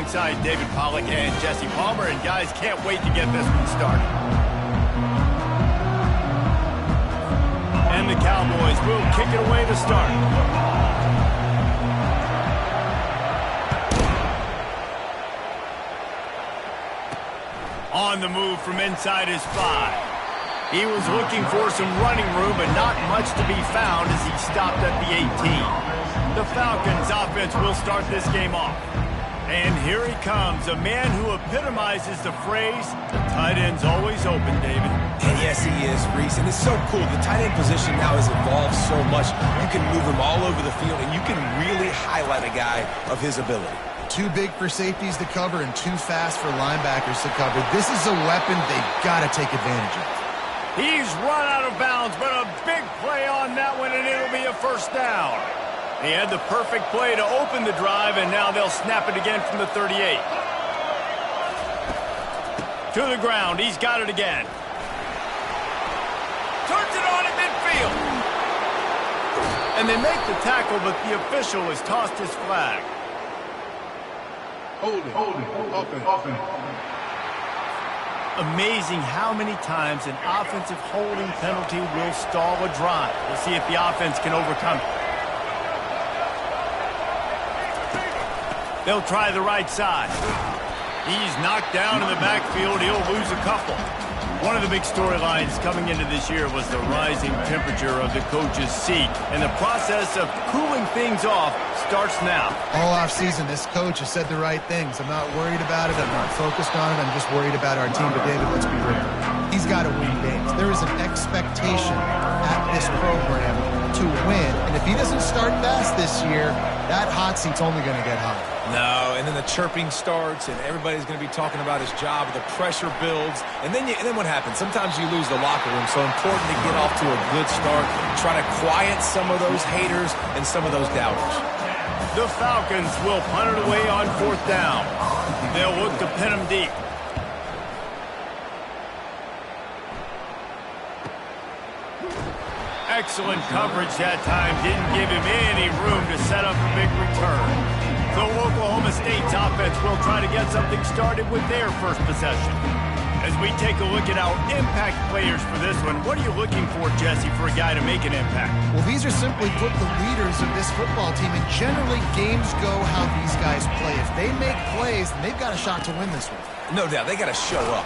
alongside David Pollack and Jesse Palmer, and guys, can't wait to get this one started. And the Cowboys will kick it away to start. On the move from inside his 5. He was looking for some running room, but not much to be found as he stopped at the 18. The Falcons offense will start this game off. And here he comes, a man who epitomizes the phrase, the tight end's always open, David. And yes, he is, Reese. And it's so cool. The tight end position now has evolved so much. You can move him all over the field, and you can really highlight a guy of his ability. Too big for safeties to cover and too fast for linebackers to cover. This is a weapon they've got to take advantage of. He's run out of bounds, but a big play on that one, and it'll be a first down. He had the perfect play to open the drive, and now they'll snap it again from the 38. To the ground. He's got it again. Turns it on at midfield. And they make the tackle, but the official has tossed his flag. Hold it. Offense. Amazing how many times an offensive holding penalty will stall a drive. We'll see if the offense can overcome it. They'll try the right side. He's knocked down in the backfield. He'll lose a couple. One of the big storylines coming into this year was the rising temperature of the coach's seat. And the process of cooling things off starts now. All offseason, this coach has said the right things. I'm not worried about it. I'm not focused on it. I'm just worried about our team. But, David, let's be real. He's got to win games. There is an expectation at this program to win. And if he doesn't start fast this year, that hot seat's only going to get hotter. No, and then the chirping starts, and everybody's going to be talking about his job. The pressure builds, and then what happens? Sometimes you lose the locker room, so important to get off to a good start. Try to quiet some of those haters and some of those doubters. The Falcons will punt it away on 4th down. They'll look to pin him deep. Excellent coverage that time. Didn't give him any room to set up a big return. So Oklahoma State's offense will try to get something started with their first possession. As we take a look at our impact players for this one, what are you looking for, Jesse, for a guy to make an impact? Well, these are simply put the leaders of this football team, and generally games go how these guys play. If they make plays, then they've got a shot to win this one. No doubt, they got to show up.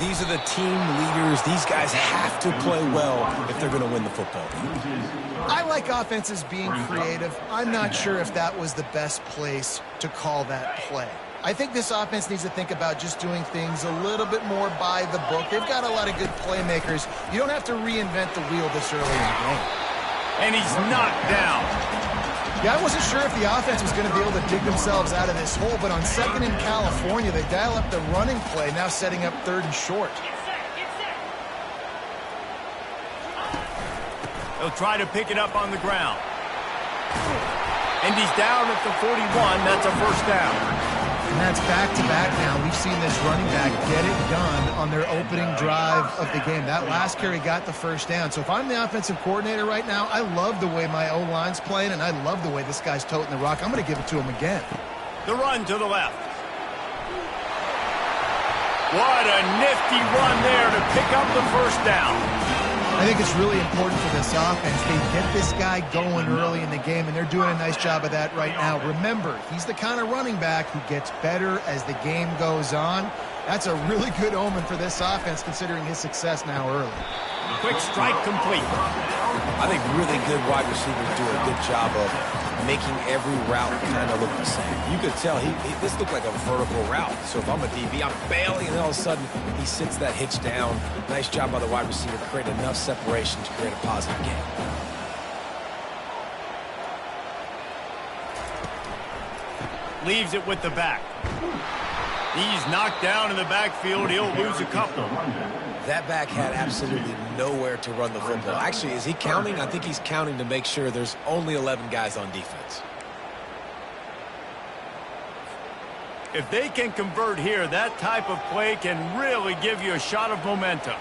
These are the team leaders. These guys have to play well if they're going to win the football game. I like offenses being creative. I'm not sure if that was the best place to call that play. I think this offense needs to think about just doing things a little bit more by the book. They've got a lot of good playmakers. You don't have to reinvent the wheel this early in the game. And he's knocked down. Yeah, I wasn't sure if the offense was going to be able to dig themselves out of this hole, but on 2nd in California, they dial up the running play, now setting up 3rd and short. They'll try to pick it up on the ground. And he's down at the 41. That's a first down. And that's back-to-back now. We've seen this running back get it done on their opening drive of the game. That last carry got the first down. So if I'm the offensive coordinator right now, I love the way my O-line's playing, and I love the way this guy's toting the rock. I'm going to give it to him again. The run to the left. What a nifty run there to pick up the first down. I think it's really important for this offense. They get this guy going early in the game, and they're doing a nice job of that right now. Remember, he's the kind of running back who gets better as the game goes on. That's a really good omen for this offense, considering his success now early. Quick strike complete. I think really good wide receivers do a good job of making every route kind of look the same. You could tell this looked like a vertical route. So if I'm a DB, I'm bailing, and then all of a sudden he sits that hitch down. Nice job by the wide receiver to create enough separation to create a positive game. Leaves it with the back. He's knocked down in the backfield. He'll lose a couple. That back had absolutely nowhere to run the football. Actually, is he counting? I think he's counting to make sure there's only 11 guys on defense. If they can convert here, that type of play can really give you a shot of momentum.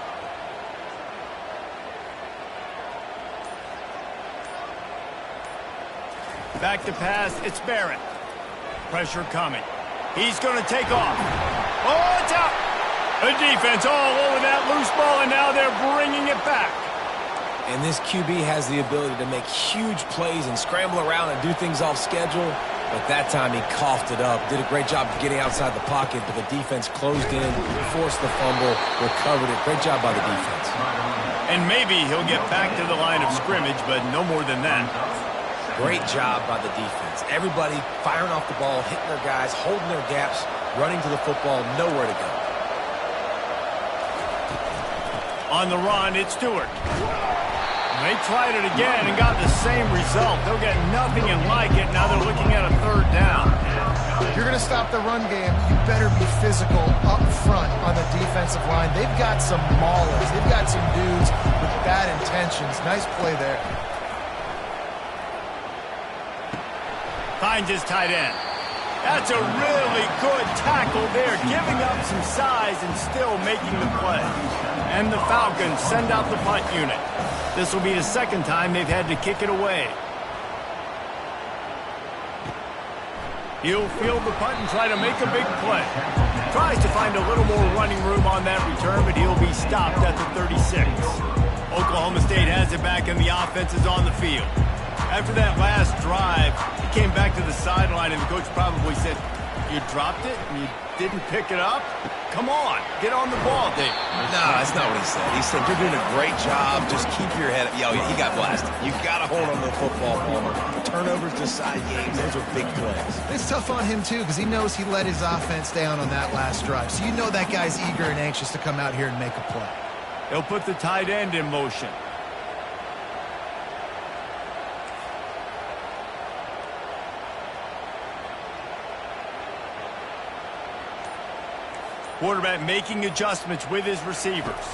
Back to pass, it's Barrett. Pressure coming. He's going to take off. Oh, it's out. The defense all over that loose ball, and now they're bringing it back. And this QB has the ability to make huge plays and scramble around and do things off schedule. But that time he coughed it up. Did a great job of getting outside the pocket, but the defense closed in, forced the fumble, recovered it. Great job by the defense. And maybe he'll get back to the line of scrimmage, but no more than that. Great job by the defense. Everybody firing off the ball, hitting their guys, holding their gaps, running to the football, nowhere to go. On the run, it's Stewart. They tried it again and got the same result. They'll get nothing and like it. Now they're looking at a third down. If you're going to stop the run game, you better be physical up front on the defensive line. They've got some maulers. They've got some dudes with bad intentions. Nice play there. Finds his tight end. That's a really good tackle there, giving up some size and still making the play. And the Falcons send out the punt unit. This will be the second time they've had to kick it away. He'll field the punt and try to make a big play. Tries to find a little more running room on that return, but he'll be stopped at the 36. Oklahoma State has it back and the offense is on the field. After that last drive, he came back to the sideline and the coach probably said, "You dropped it and you didn't pick it up? Come on, get on the ball, Dave." No, that's not what he said. He said, "You're doing a great job. Just keep your head up." Yo, he got blasted. You got to hold on to the football, Palmer. Turnovers decide games. Those are big plays. It's tough on him, too, because he knows he let his offense down on that last drive. So you know that guy's eager and anxious to come out here and make a play. He'll put the tight end in motion. Quarterback making adjustments with his receivers.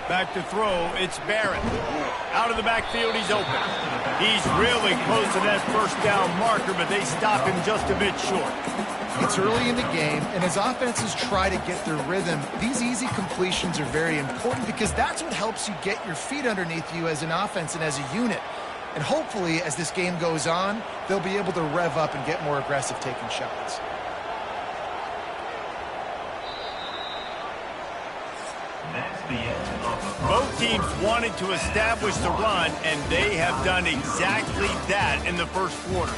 Back to throw, it's Barrett. Out of the backfield, he's open. He's really close to that first down marker, but they stop him just a bit short. It's early in the game, and as offenses try to get their rhythm, these easy completions are very important because that's what helps you get your feet underneath you as an offense and as a unit. And hopefully, as this game goes on, they'll be able to rev up and get more aggressive taking shots. Both teams wanted to establish the run, and they have done exactly that in the first quarter.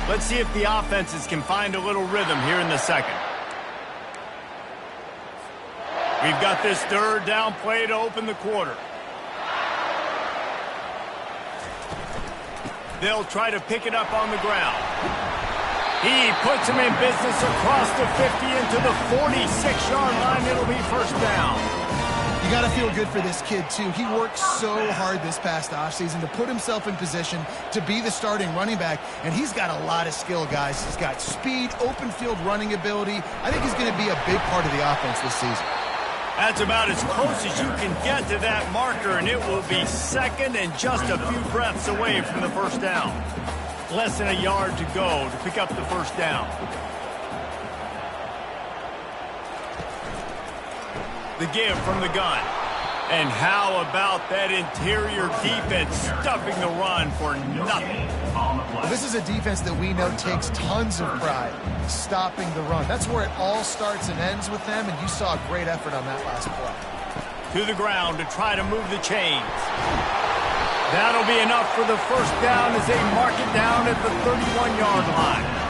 Let's see if the offenses can find a little rhythm here in the second. We've got this third down play to open the quarter. They'll try to pick it up on the ground. He puts him in business across the 50 into the 46-yard line. It'll be first down. You got to feel good for this kid, too. He worked so hard this past offseason to put himself in position to be the starting running back, and he's got a lot of skill, guys. He's got speed, open field running ability. I think he's going to be a big part of the offense this season. That's about as close as you can get to that marker, and it will be second and just a few breaths away from the first down. Less than a yard to go to pick up the first down. The give from the gun. And how about that interior defense stuffing the run for nothing? Well, this is a defense that we know takes tons of pride stopping the run. That's where it all starts and ends with them, and you saw a great effort on that last play. To the ground to try to move the chains. That'll be enough for the first down as they mark it down at the 31-yard line.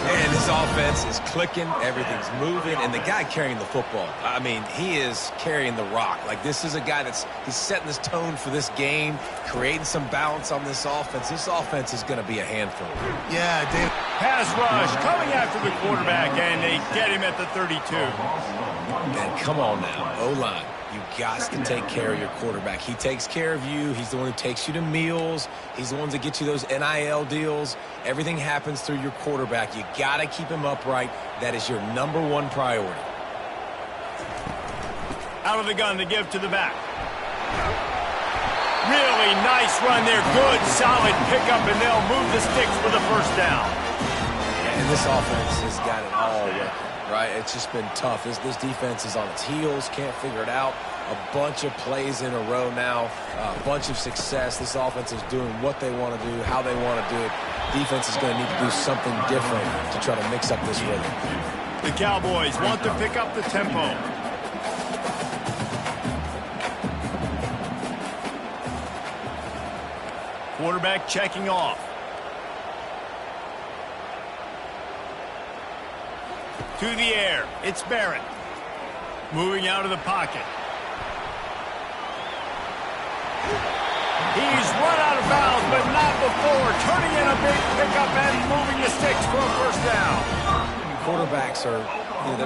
And this offense is clicking, everything's moving, and the guy carrying the football, I mean, he is carrying the rock. Like, this is a guy he's setting this tone for this game, creating some balance on this offense. This offense is going to be a handful. Yeah, Dave. Pass rush coming after the quarterback, and they get him at the 32. And come on now, O-line. You got to take care of your quarterback. He takes care of you. He's the one who takes you to meals. He's the one that gets you those NIL deals. Everything happens through your quarterback. You got to keep him upright. That is your #1 priority. Out of the gun to give to the back. Really nice run there. Good, solid pickup, and they'll move the sticks for the first down. And this offense has got it all working. Right, it's just been tough. This defense is on its heels, can't figure it out. a bunch of plays in a row now, a bunch of success. This offense is doing what they want to do, how they want to do it. Defense is going to need to do something different to try to mix up this rhythm. The Cowboys want to pick up the tempo. Quarterback checking off. To the air, it's Barrett. Moving out of the pocket. He's run out of bounds, but not before. Turning in a big pickup and moving the sticks for a first down. Quarterbacks are,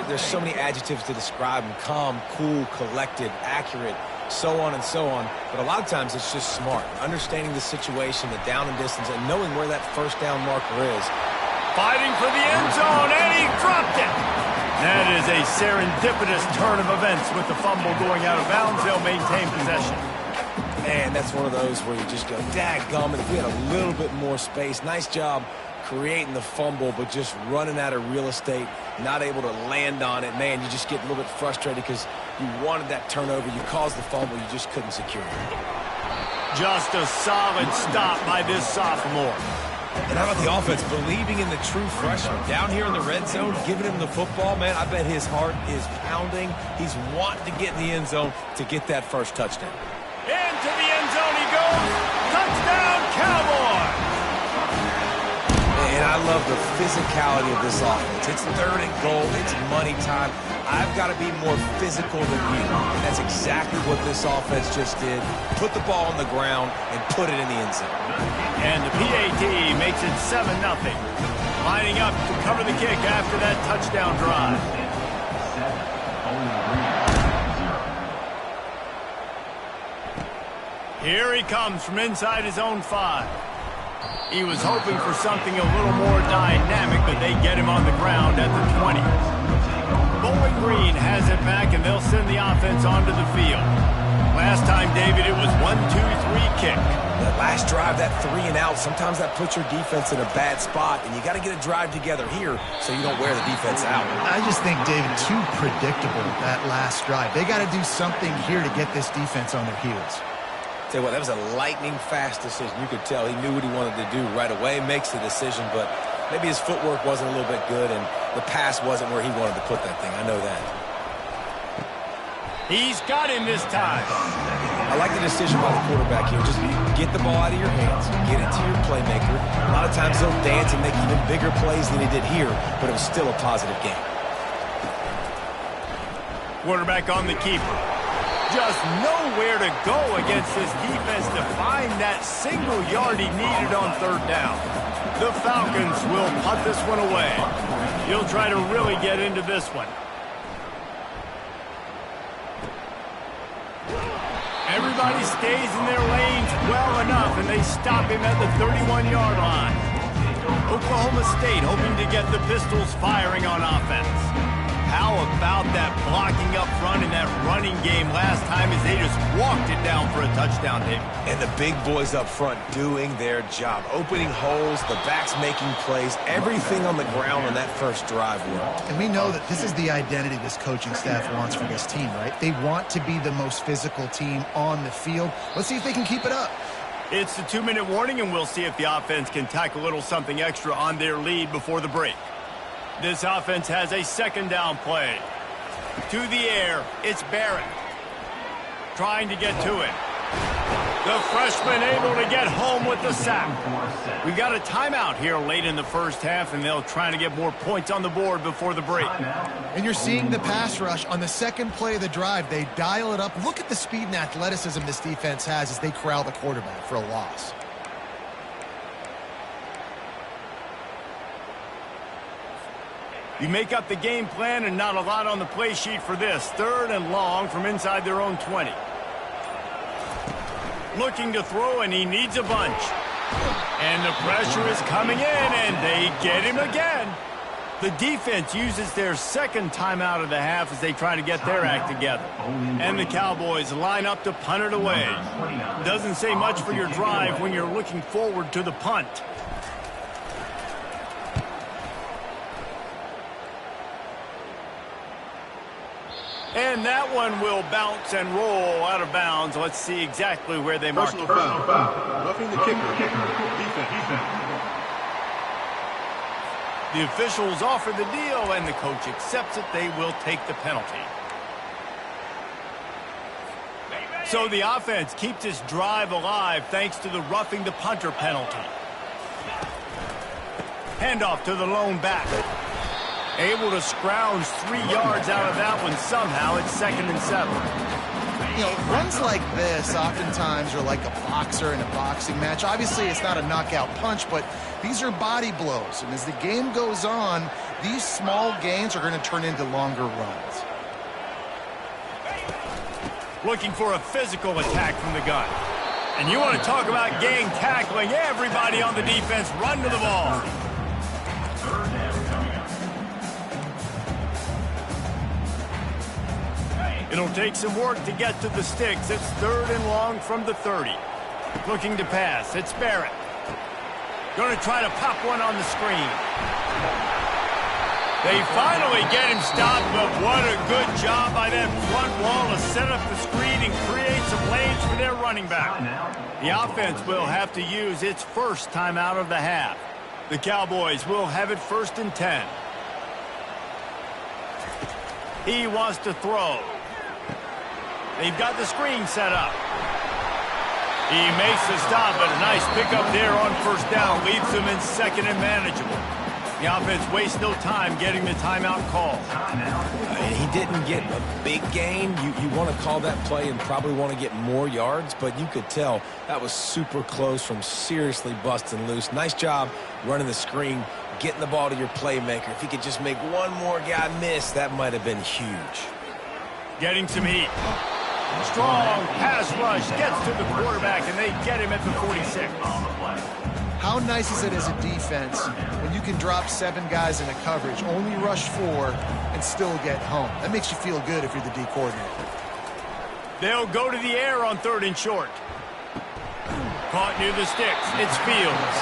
there's so many adjectives to describe them. Calm, cool, collected, accurate, so on and so on. But a lot of times it's just smart. Understanding the situation, the down and distance, and knowing where that first down marker is. Fighting for the end zone, and he dropped it. That is a serendipitous turn of events with the fumble going out of bounds. They'll maintain possession. Man, that's one of those where you just go, dadgummit, if we had a little bit more space. Nice job creating the fumble, but just running out of real estate, not able to land on it. Man, you just get a little bit frustrated because you wanted that turnover. You caused the fumble. You just couldn't secure it. Just a solid stop by this sophomore. And how about the offense believing in the true freshman? Down here in the red zone, giving him the football, man, I bet his heart is pounding. He's wanting to get in the end zone to get that first touchdown. Into the end zone he goes. Touchdown, Cowboys! And I love the physicality of this offense. It's 3rd and goal. It's money time. I've got to be more physical than you. And that's exactly what this offense just did. Put the ball on the ground and put it in the end zone. And the PAT makes it 7-0. Lining up to cover the kick after that touchdown drive. Here he comes from inside his own 5. He was hoping for something a little more dynamic, but they get him on the ground at the 20. Bowling Green has it back, and they'll send the offense onto the field. Last time, David, it was 1-2-3 kick. That last drive, that 3 and out, sometimes that puts your defense in a bad spot, and you got to get a drive together here so you don't wear the defense out. I just think, David, too predictable, that last drive. They got to do something here to get this defense on their heels. Tell you what, that was a lightning-fast decision. You could tell he knew what he wanted to do right away, makes the decision, but maybe his footwork wasn't a little bit good, and the pass wasn't where he wanted to put that thing. I know that. He's got him this time. I like the decision by the quarterback here. Just get the ball out of your hands, get it to your playmaker. A lot of times he'll dance and make even bigger plays than he did here, but it was still a positive game. Quarterback on the keeper. Just nowhere to go against this defense to find that single yard he needed on 3rd down. The Falcons will punt this one away. He'll try to really get into this one. Everybody stays in their lanes well enough, and they stop him at the 31-yard line. Oklahoma State hoping to get the Pistols firing on offense. How about that blocking up front in that running game last time as they just walked it down for a touchdown, David? And the big boys up front doing their job. Opening holes, the backs making plays, everything on the ground on that first drive worked. And we know that this is the identity this coaching staff wants for this team, right? They want to be the most physical team on the field. Let's see if they can keep it up. It's the 2-minute warning, and we'll see if the offense can tack a little something extra on their lead before the break. This offense has a 2nd down play. To the air, it's Barrett. Trying to get to it. The freshman able to get home with the sack. We got a timeout here late in the first half, and they'll try to get more points on the board before the break. And you're seeing the pass rush on the second play of the drive. They dial it up. Look at the speed and athleticism this defense has as they corral the quarterback for a loss. You make up the game plan, and not a lot on the play sheet for this. 3rd and long from inside their own 20. Looking to throw, and he needs a bunch. And the pressure is coming in, and they get him again. The defense uses their 2nd timeout of the half as they try to get their act together. And the Cowboys line up to punt it away. Doesn't say much for your drive when you're looking forward to the punt. And that one will bounce and roll out of bounds. Let's see exactly where they mark it. Personal foul. Roughing the kicker. Defense. The officials offer the deal, and the coach accepts it. They will take the penalty. So the offense keeps this drive alive thanks to the roughing the punter penalty. Handoff to the lone back. Able to scrounge 3 yards out of that one somehow. It's 2nd and 7. You know, runs like this oftentimes are like a boxer in a boxing match. Obviously, it's not a knockout punch, but these are body blows. And as the game goes on, these small gains are going to turn into longer runs. Looking for a physical attack from the gun. And you want to talk about gang tackling. Everybody on the defense run to the ball. It'll take some work to get to the sticks. It's 3rd and long from the 30. Looking to pass. It's Barrett. Going to try to pop one on the screen. They finally get him stopped, but what a good job by that front wall to set up the screen and create some lanes for their running back. The offense will have to use its first timeout of the half. The Cowboys will have it 1st and 10. He wants to throw. They've got the screen set up. He makes the stop, but a nice pickup there on 1st down. Leaves them in 2nd and manageable. The offense wastes no time getting the timeout call. He didn't get a big gain. You want to call that play and probably want to get more yards, but you could tell that was super close from seriously busting loose. Nice job running the screen, getting the ball to your playmaker. If he could just make one more guy miss, that might have been huge. Getting some heat. Strong pass rush gets to the quarterback, and they get him at the 46. How nice is it as a defense when you can drop 7 guys in a coverage, only rush 4, and still get home? That makes you feel good if you're the D coordinator. They'll go to the air on 3rd and short. Caught near the sticks. It's Fields.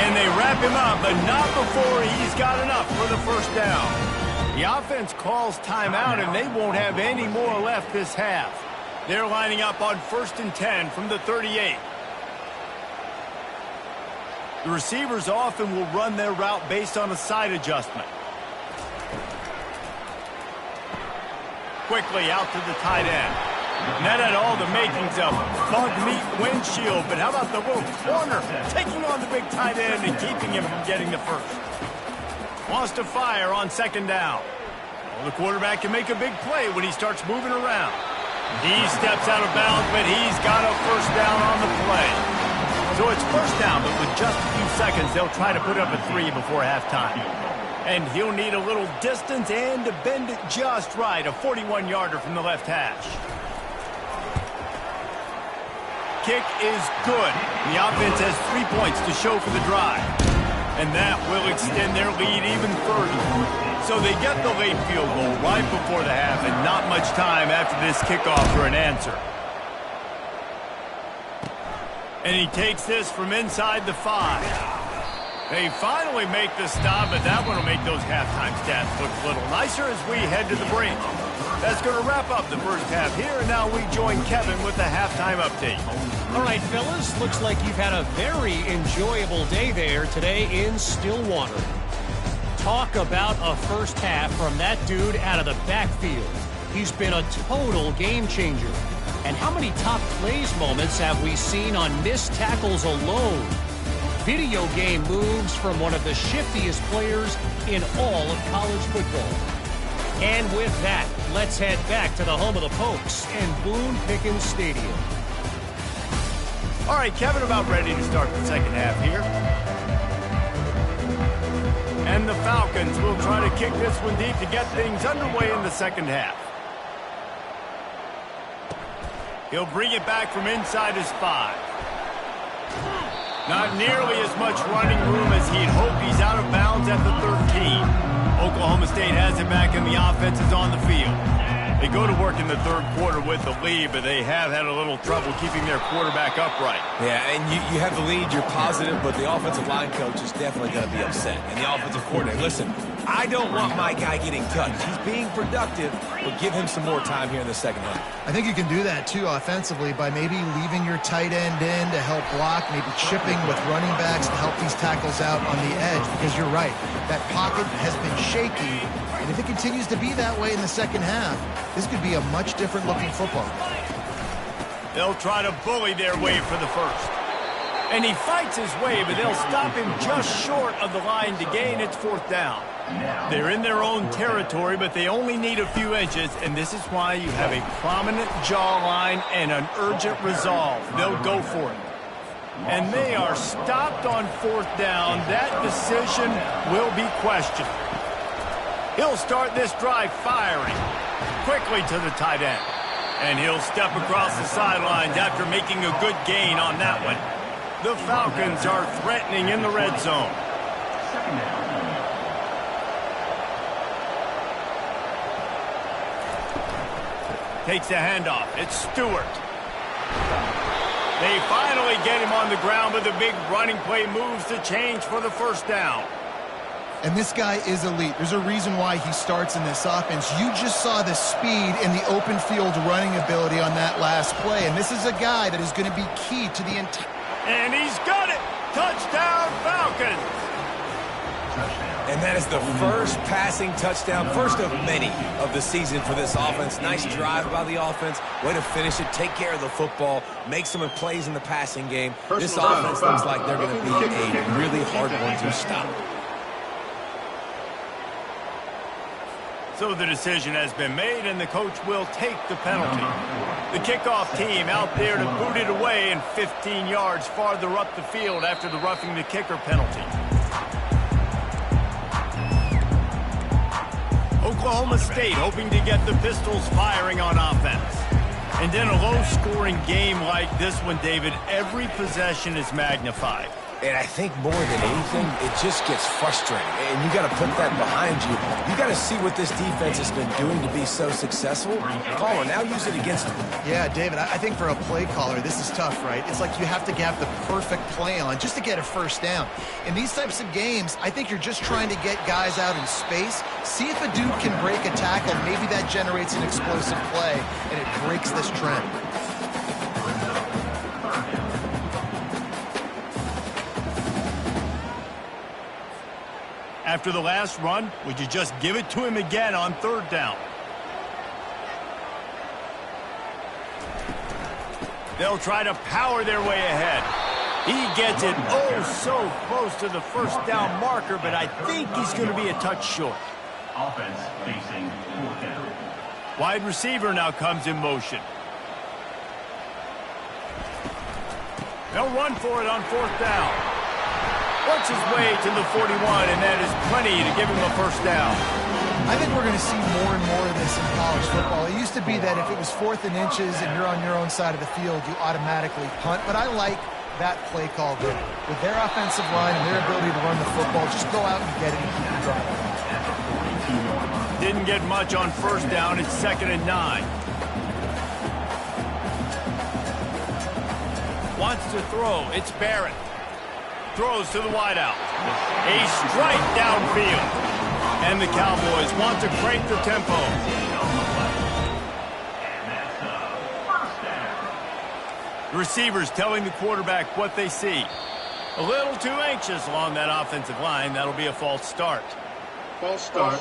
And they wrap him up, but not before he's got enough for the 1st down. The offense calls timeout, and they won't have any more left this half. They're lining up on 1st and 10 from the 38. The receivers often will run their route based on a side adjustment. Quickly out to the tight end. And that had all the makings of bug meat windshield, but how about the little corner taking on the big tight end and keeping him from getting the 1st? Wants to fire on 2nd down. Well, the quarterback can make a big play when he starts moving around. He steps out of bounds, but he's got a 1st down on the play. So it's 1st down, but with just a few seconds, they'll try to put up a 3 before halftime. And he'll need a little distance and to bend it just right. A 41-yarder from the left hash. Kick is good. The offense has 3 points to show for the drive. And that will extend their lead even further. So they get the late field goal right before the half, and not much time after this kickoff for an answer. And he takes this from inside the 5. They finally make the stop, but that one will make those halftime stats look a little nicer as we head to the break. That's going to wrap up the 1st half here, and now we join Kevin with the halftime update. All right, fellas, looks like you've had a very enjoyable day there today in Stillwater. Talk about a 1st half from that dude out of the backfield. He's been a total game changer. And how many top plays moments have we seen on missed tackles alone? Video game moves from one of the shiftiest players in all of college football. And with that, let's head back to the home of the Pokes and Boone Pickens Stadium. All right, Kevin, about ready to start the 2nd half here. And the Falcons will try to kick this one deep to get things underway in the 2nd half. He'll bring it back from inside his 5. Not nearly as much running room as he'd hoped. He's out of bounds at the 13. Oklahoma State has it back, and the offense is on the field. They go to work in the 3rd quarter with the lead, but they have had a little trouble keeping their quarterback upright. Yeah, and you have the lead, you're positive, but the offensive line coach is definitely going to be upset. And the offensive coordinator, listen, I don't want my guy getting touched. He's being productive, but give him some more time here in the second half. I think you can do that, too, offensively, by maybe leaving your tight end in to help block, maybe chipping with running backs to help these tackles out on the edge, because you're right. That pocket has been shaky, and if it continues to be that way in the second half, this could be a much different-looking football. They'll try to bully their way for the first. And he fights his way, but they'll stop him just short of the line to gain. It's fourth down. They're in their own territory, but they only need a few inches, and this is why you have a prominent jawline and an urgent resolve. They'll go for it. And they are stopped on fourth down. That decision will be questioned. He'll start this drive firing quickly to the tight end. And he'll step across the sidelines after making a good gain on that one. The Falcons are threatening in the red zone. Takes the handoff. It's Stewart. They finally get him on the ground with a big running play, moves the change for the first down. And this guy is elite. There's a reason why he starts in this offense. You just saw the speed and the open field running ability on that last play. And this is a guy that is going to be key to the entire... And he's got it! Touchdown, Falcons! And that is the first passing touchdown, first of many of the season for this offense. Nice drive by the offense. Way to finish it, take care of the football, make some plays in the passing game. This offense looks like they're going to be a really hard one to stop. So the decision has been made, and the coach will take the penalty. The kickoff team out there to boot it away and 15 yards farther up the field after the roughing the kicker penalty. Oklahoma State hoping to get the Pistols firing on offense. And in a low-scoring game like this one, David, every possession is magnified. And I think more than anything, it just gets frustrating. And you got to put that behind you. You got to see what this defense has been doing to be so successful. Caller, now use it against them. Yeah, David, I think for a play caller, this is tough, right? It's like you have to have the perfect play on just to get a first down. In these types of games, I think you're just trying to get guys out in space, see if a dude can break a tackle. Maybe that generates an explosive play, and it breaks this trend. After the last run, would you just give it to him again on third down? They'll try to power their way ahead. He gets it so close to the first down marker, but I think he's going to be a touch short. Offense facing fourth down. Wide receiver now comes in motion. They'll run for it on fourth down. Works his way to the 41, and that is plenty to give him a first down. I think we're going to see more and more of this in college football. It used to be that if it was 4th and inches and you're on your own side of the field, you automatically punt. But I like that play call there. With their offensive line and their ability to run the football, just go out and get it and keep it driving. Didn't get much on first down. It's 2nd and 9. Wants to throw. It's Barrett. Throws to the wideout. A strike downfield. And the Cowboys want to crank the tempo. The receivers telling the quarterback what they see. A little too anxious along that offensive line. That'll be a false start. False start.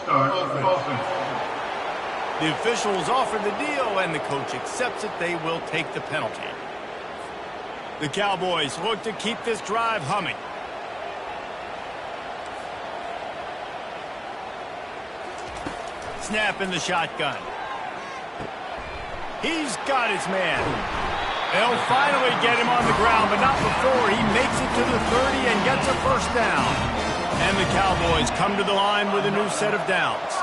The officials offer the deal, and the coach accepts it. They will take the penalty. The Cowboys look to keep this drive humming. Snap in the shotgun. He's got his man. They'll finally get him on the ground, but not before he makes it to the 30 and gets a first down. And the Cowboys come to the line with a new set of downs.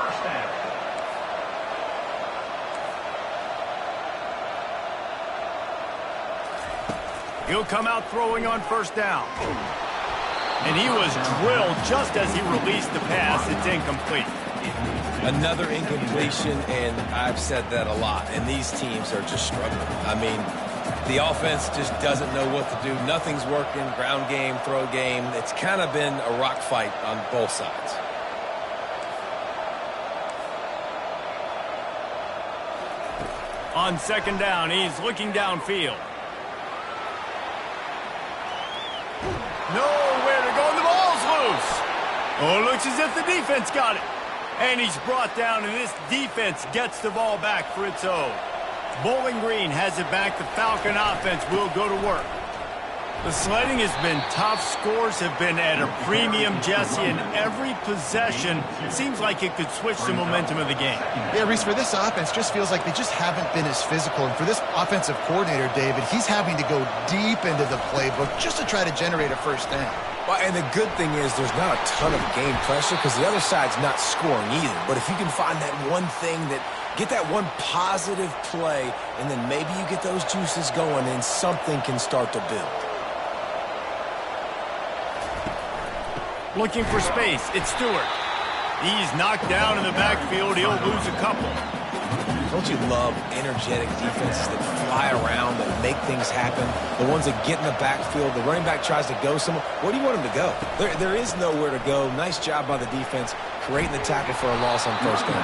He'll come out throwing on first down. And he was drilled just as he released the pass. It's incomplete. Another incompletion, and I've said that a lot, and these teams are just struggling. I mean, the offense just doesn't know what to do. Nothing's working, ground game, throw game. It's kind of been a rock fight on both sides. On second down, he's looking downfield. Nowhere to go, and the ball's loose. Oh, it looks as if the defense got it. And he's brought down, and this defense gets the ball back for its own. Bowling Green has it back. The Falcon offense will go to work. The sledding has been tough. Scores have been at a premium, Jesse, and every possession seems like it could switch the momentum of the game. Yeah, Reese, for this offense, just feels like they just haven't been as physical. And for this offensive coordinator, David, he's having to go deep into the playbook just to try to generate a first down. Well, and the good thing is there's not a ton of game pressure because the other side's not scoring either. But if you can find that one thing get that one positive play, and then maybe you get those juices going and something can start to build. Looking for space, it's Stewart. He's knocked down in the backfield. He'll lose a couple. Don't you love energetic defenses that fly around, that make things happen? The ones that get in the backfield, the running back tries to go somewhere. Where do you want him to go? There is nowhere to go. Nice job by the defense, creating the tackle for a loss on first down.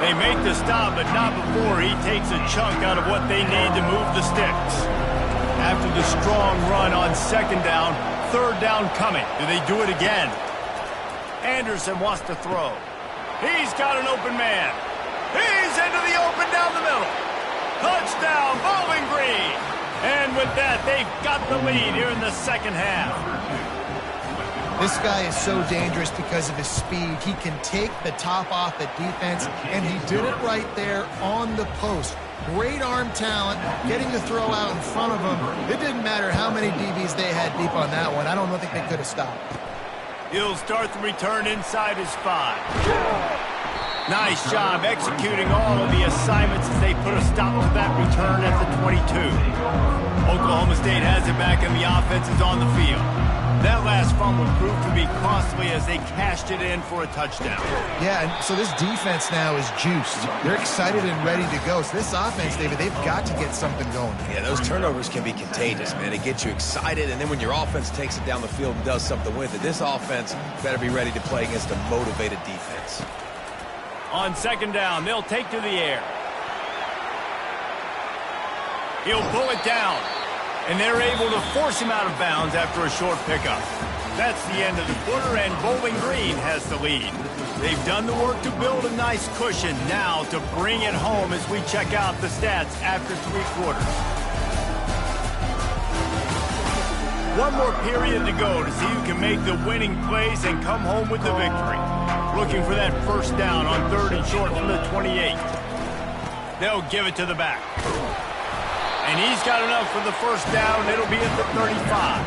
They make the stop, but not before he takes a chunk out of what they need to move the sticks. After the strong run on second down, third down coming. Do they do it again? Anderson wants to throw. He's got an open man. He's into the open down the middle. Touchdown, Bowling Green. And with that, they've got the lead here in the second half. This guy is so dangerous because of his speed. He can take the top off the defense, and he did it right there on the post. Great arm talent, getting the throw out in front of him. It didn't matter how many DBs they had deep on that one. I don't think they could have stopped. He'll start the return inside his 5. Nice job executing all of the assignments as they put a stop to that return at the 22. Oklahoma State has it back, and the offense is on the field. That last fumble proved to be costly as they cashed it in for a touchdown. Yeah, and so this defense now is juiced. They're excited and ready to go. So this offense, David, they've got to get something going. Yeah, those turnovers can be contagious, man. It gets you excited, and then when your offense takes it down the field and does something with it, this offense better be ready to play against a motivated defense. On second down, they'll take to the air. He'll pull it down. And they're able to force him out of bounds after a short pickup. That's the end of the quarter, and Bowling Green has the lead. They've done the work to build a nice cushion. Now to bring it home as we check out the stats after 3 quarters. One more period to go to see who can make the winning plays and come home with the victory. Looking for that first down on 3rd and short from the 28. They'll give it to the back. And he's got enough for the first down. It'll be at the 35.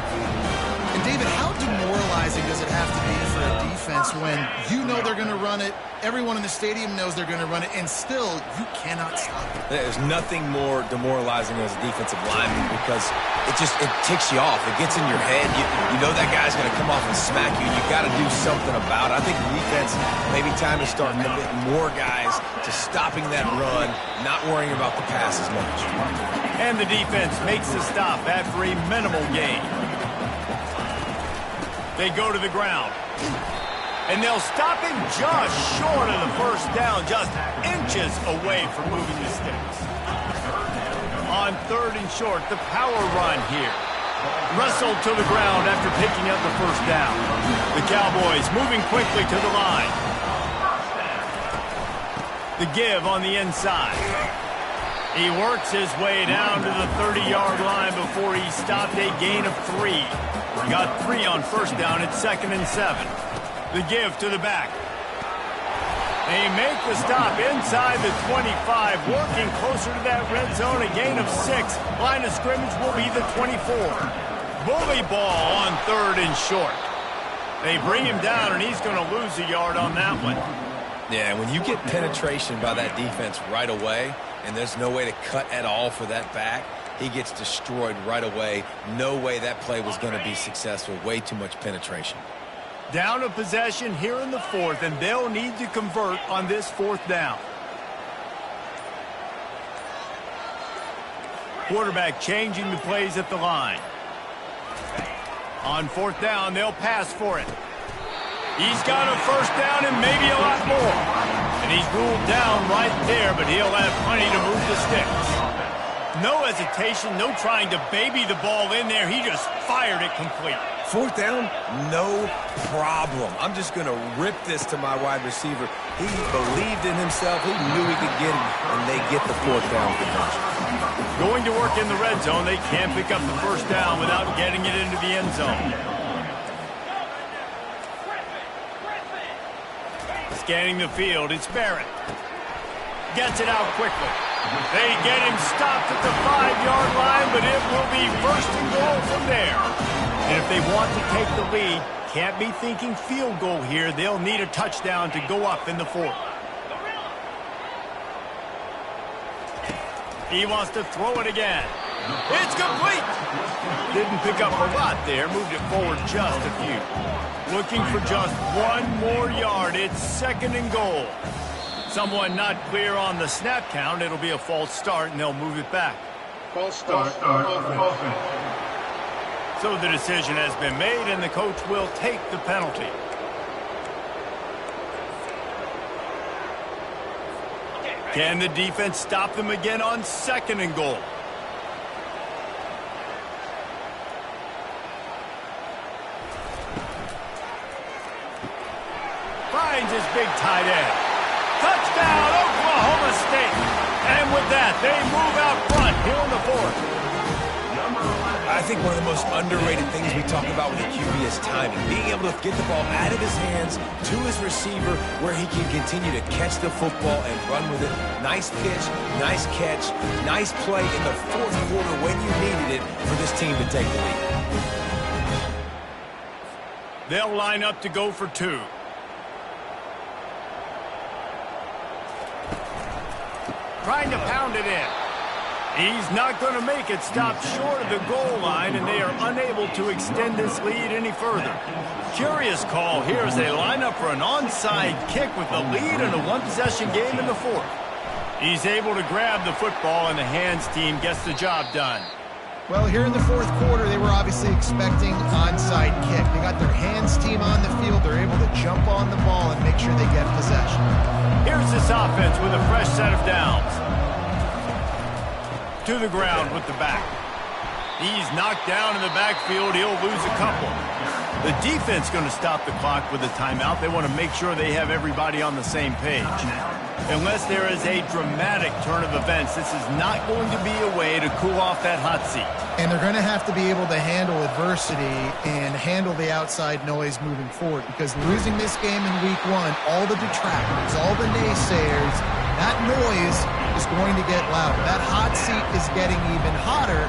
And, David, how demoralizing does it have to be for a defense when you know they're going to run it, everyone in the stadium knows they're going to run it, and still you cannot stop it? There's nothing more demoralizing as a defensive lineman because it ticks you off. It gets in your head. You know that guy's going to come off and smack you. You got to do something about it. I think the defense, maybe time to start committing more guys to stopping that run, not worrying about the pass as much. And the defense makes the stop after a minimal gain. They go to the ground. And they'll stop him just short of the first down, just inches away from moving the sticks. On 3rd and short, the power run here. Wrestled to the ground after picking up the first down. The Cowboys moving quickly to the line. The give on the inside. He works his way down to the 30-yard line before he stopped a gain of 3. He got 3 on first down at 2nd and 7. The give to the back. They make the stop inside the 25, working closer to that red zone, a gain of 6. Line of scrimmage will be the 24. Bully ball on 3rd and short. They bring him down, and he's going to lose a yard on that one. Yeah, when you get penetration by that defense right away, and there's no way to cut at all for that back, he gets destroyed right away. No way that play was going to be successful. Way too much penetration. Down a possession here in the 4th, and they'll need to convert on this 4th down. Quarterback changing the plays at the line. On 4th down, they'll pass for it. He's got a first down and maybe a lot more. And he's ruled down right there, but he'll have plenty to move the sticks. No hesitation, no trying to baby the ball in there. He just fired it complete. Fourth down, no problem. I'm just going to rip this to my wide receiver. He believed in himself. He knew he could get it, and they get the fourth down conversion. Going to work in the red zone. They can't pick up the first down without getting it into the end zone. Scanning the field, it's Barrett. Gets it out quickly. They get him stopped at the 5-yard line, but it will be first and goal from there. And if they want to take the lead, can't be thinking field goal here. They'll need a touchdown to go up in the fourth. He wants to throw it again. It's complete. Didn't pick up a lot there. Moved it forward just a few. Looking for just one more yard. It's second and goal. Someone not clear on the snap count. It'll be a false start, and they'll move it back. False start. Offense. So the decision has been made, and the coach will take the penalty. Can the defense stop them again on second and goal? Finds his big tight end. Touchdown, Oklahoma State. And with that, they move out front here in the fourth. I think one of the most underrated things we talk about with a QB is timing. Being able to get the ball out of his hands to his receiver where he can continue to catch the football and run with it. Nice pitch, nice catch, nice play in the fourth quarter when you needed it for this team to take the lead. They'll line up to go for two. Trying to pound it in. He's not going to make it. Stopped short of the goal line, and they are unable to extend this lead any further. Curious call here as they line up for an onside kick with the lead in a one-possession game in the fourth. He's able to grab the football, and the hands team gets the job done. Well, here in the fourth quarter, they were obviously expecting onside kick. They got their hands team on the field. They're able to jump on the ball and make sure they get possession. Here's this offense with a fresh set of downs. To the ground with the back. He's knocked down in the backfield. He'll lose a couple. The defense going to stop the clock with a timeout. They want to make sure they have everybody on the same page. Unless there is a dramatic turn of events, this is not going to be a way to cool off that hot seat. And they're going to have to be able to handle adversity and handle the outside noise moving forward, because losing this game in week one, all the detractors, all the naysayers, that noise is going to get louder. That hot seat is getting even hotter.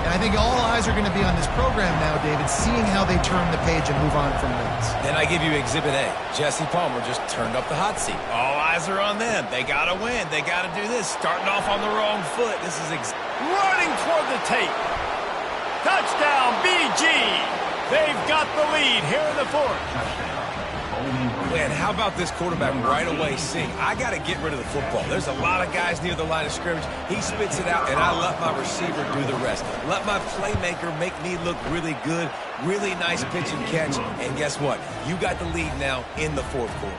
And I think all eyes are going to be on this program now, David, seeing how they turn the page and move on from this. Then I give you Exhibit A. Jesse Palmer just turned up the hot seat. All eyes are on them. They got to win. They got to do this. Starting off on the wrong foot. This is running toward the tape. Touchdown, BG. They've got the lead here in the fourth. Man, how about this quarterback right away seeing, I got to get rid of the football. There's a lot of guys near the line of scrimmage. He spits it out, and I let my receiver do the rest. Let my playmaker make me look really good, really nice pitch and catch. And guess what? You got the lead now in the fourth quarter.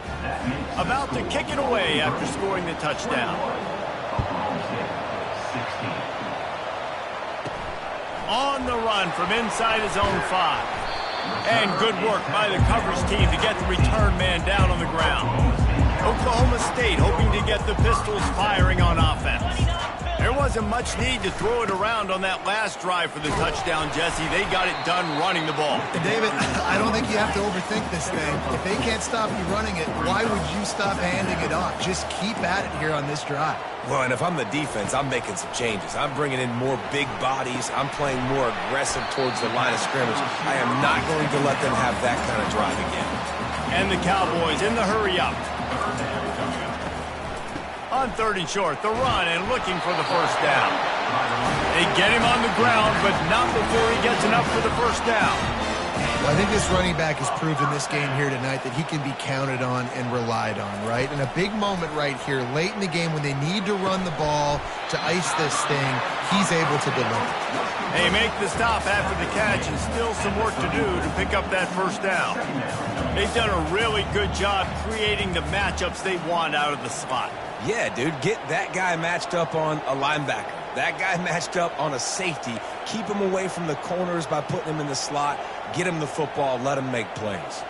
About to kick it away after scoring the touchdown. On the run from inside his own 5. And good work by the coverage team to get the return man down on the ground. Oklahoma State hoping to get the Pistols firing on offense. There wasn't much need to throw it around on that last drive for the touchdown, Jesse. They got it done running the ball. And David, I don't think you have to overthink this thing. If they can't stop you running it, why would you stop handing it off? Just keep at it here on this drive. Well, and if I'm the defense, I'm making some changes. I'm bringing in more big bodies. I'm playing more aggressive towards the line of scrimmage. I am not going to let them have that kind of drive again. And the Cowboys in the hurry up. On third and short, the run and looking for the first down. They get him on the ground, but not before he gets enough for the first down. Well, I think this running back has proven this game here tonight that he can be counted on and relied on, right? And a big moment right here, late in the game when they need to run the ball to ice this thing, he's able to deliver. They make the stop after the catch and still some work to do to pick up that first down. They've done a really good job creating the matchups they want out of the slot. Yeah, dude, get that guy matched up on a linebacker. That guy matched up on a safety. Keep him away from the corners by putting him in the slot. Get him the football. Let him make plays.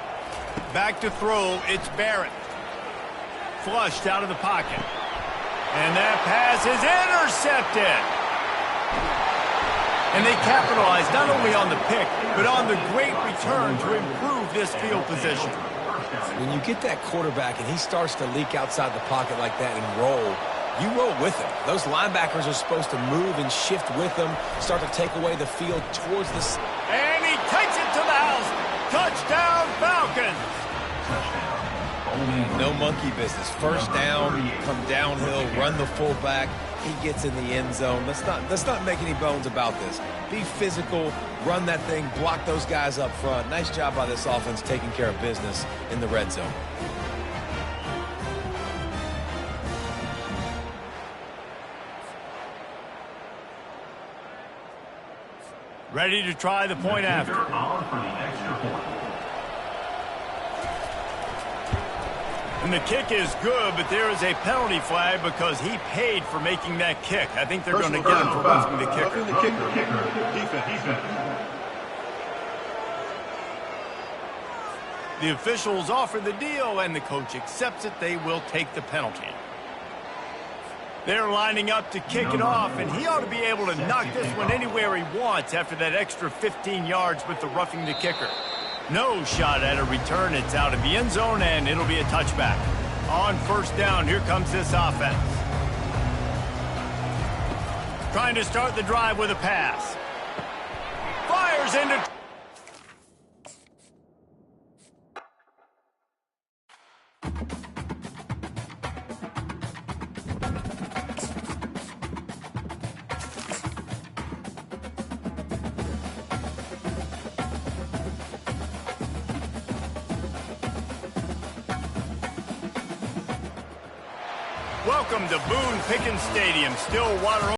Back to throw. It's Barrett. Flushed out of the pocket. And that pass is intercepted. And they capitalize not only on the pick, but on the great return to improve this field position. When you get that quarterback and he starts to leak outside the pocket like that and roll, you roll with him. Those linebackers are supposed to move and shift with him, start to take away the field towards the... And he takes it to the house. Touchdown, Falcons. No monkey business. First down, come downhill, run the fullback. He gets in the end zone. Let's not make any bones about this. Be physical, run that thing, block those guys up front. Nice job by this offense taking care of business in the red zone. Ready to try the point after. And the kick is good, but there is a penalty flag because he paid for making that kick. I think they're going to get him for roughing the kicker. Defense. The officials offer the deal, and the coach accepts it. They will take the penalty. They're lining up to kick it off, and he ought to be able to knock this one anywhere he wants after that extra 15 yards with the roughing the kicker. No shot at a return. It's out of the end zone, and it'll be a touchback. On first down, here comes this offense. Trying to start the drive with a pass. Fires into... Welcome to Boone Pickens Stadium. Stillwater